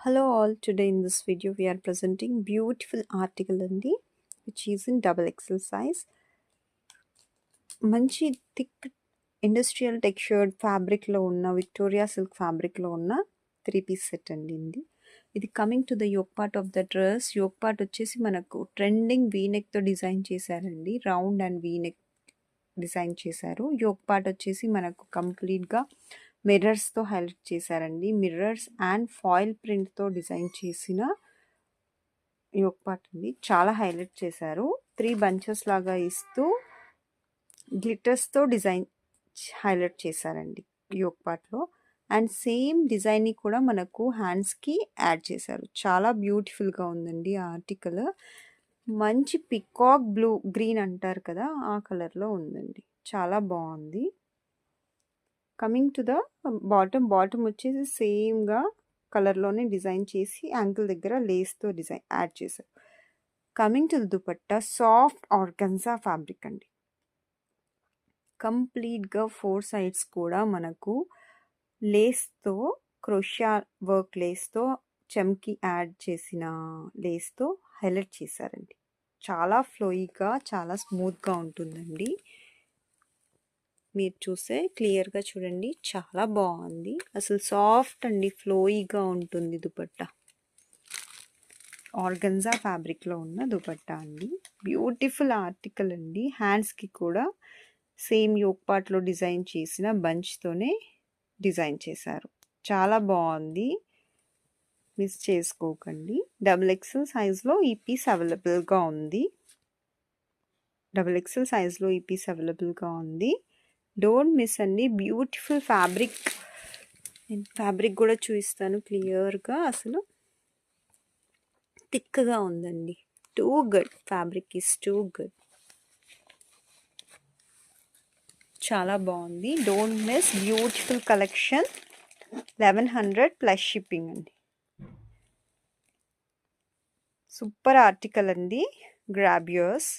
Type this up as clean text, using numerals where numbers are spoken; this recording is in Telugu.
Hello all, today in this video we are presenting beautiful article andi which is in double XL size. మంచి థిక్ ఇండస్ట్రియల్ టెక్స్చర్డ్ ఫ్యాబ్రిక్లో ఉన్న విక్టోరియా సిల్క్ ఫ్యాబ్రిక్లో ఉన్న 3-piece సెట్ అండి ఇది coming to the yoke part of the dress. Yoke part వచ్చేసి మనకు ట్రెండింగ్ వీనెక్తో డిజైన్ చేశారండి, రౌండ్ అండ్ వీనెక్ డిజైన్ చేశారు. యోక్ పార్ట్ వచ్చేసి మనకు కంప్లీట్గా మిర్రర్స్తో హైలైట్ చేశారండి. మిర్రర్స్ అండ్ ఫాయిల్ ప్రింట్తో డిజైన్ చేసిన యోక్ పార్ట్ అండి, చాలా హైలైట్ చేశారు. 3 బంచెస్ లాగా ఇస్తూ గ్లిటర్స్తో డిజైన్ హైలైట్ చేశారండి యోక్ పార్ట్లో. అండ్ సేమ్ డిజైన్ని కూడా మనకు హ్యాండ్స్కి యాడ్ చేశారు. చాలా బ్యూటిఫుల్గా ఉందండి ఆ ఆర్టికల్. మంచి పికాక్ బ్లూ గ్రీన్ అంటారు కదా, ఆ కలర్లో ఉందండి, చాలా బాగుంది. కమింగ్ టు ద బాటమ్ వచ్చేసి సేమ్గా కలర్లోనే డిజైన్ చేసి యాంకిల్ దగ్గర లేస్తో డిజైన్ యాడ్ చేశారు. Coming to the dupatta, soft organza fabric అండి. కంప్లీట్గా 4 సైడ్స్ కూడా మనకు లేస్తో, క్రోషియా వర్క్ లేస్తో, చెమ్కి యాడ్ చేసిన లేస్తో హైలైట్ చేశారండి. చాలా ఫ్లోయిగా, చాలా స్మూత్గా ఉంటుందండి. మీరు చూస్తే క్లియర్గా చూడండి, చాలా బాగుంది. అసలు సాఫ్ట్ అండి, ఫ్లోయిగా ఉంటుంది దుపట్టా. ఆర్గన్జా ఫ్యాబ్రిక్లో ఉన్న దుపట్టా అండి, బ్యూటిఫుల్ ఆర్టికల్ అండి. హ్యాండ్స్కి కూడా సేమ్ యోక్ పార్ట్లో డిజైన్ చేసిన బంచ్తోనే డిజైన్ చేశారు. చాలా బాగుంది, మిస్ చేసుకోకండి. XXL సైజ్లో ఈ పీస్ అవైలబుల్గా ఉంది. XXL సైజ్లో ఈ పీస్ అవైలబుల్గా ఉంది. డోంట్ మిస్ అండి. Beautiful fabric. నేను ఫ్యాబ్రిక్ కూడా చూపిస్తాను క్లియర్గా. అసలు థిక్గా ఉందండి, too good. Fabric is too good, చాలా బాగుంది. Don't miss, beautiful collection. 1100 plus shipping అండి. సూపర్ ఆర్టికల్ అండి, గ్రాబ్ యూర్స్.